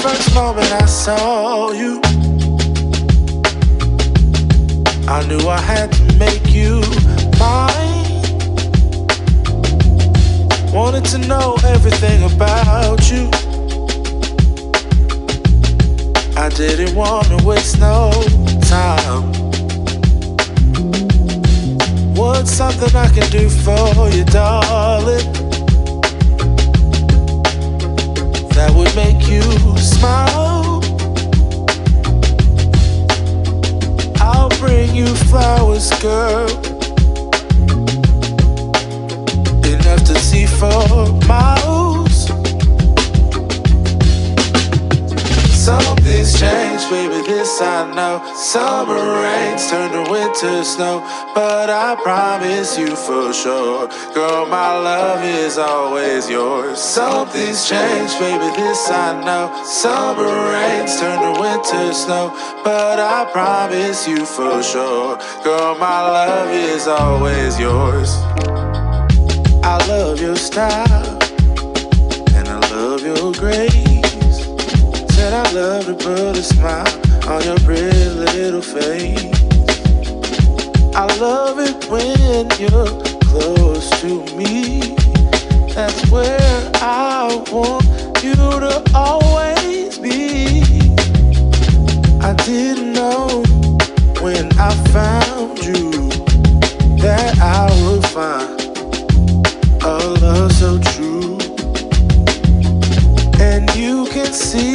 first moment I saw you, I knew I had to make you mine. Wanted to know everything about you. I didn't want to waste no time. What's something I can do for you, darling, that would make you smile? I'll bring you flowers, girl, enough to see for miles. Something's changed, baby, this I know. Summer rains turn to winter snow, but I promise you for sure, girl, my love is always yours. Something's changed, baby, this I know. Summer rains turn to winter snow, but I promise you for sure, girl, my love is always yours. I love your style, and I love your grace. Said I love to put a smile on your pretty little face. I love it when you're close to me. That's where I want you to always be. I didn't know when I found you that I would find a love so true. And you can see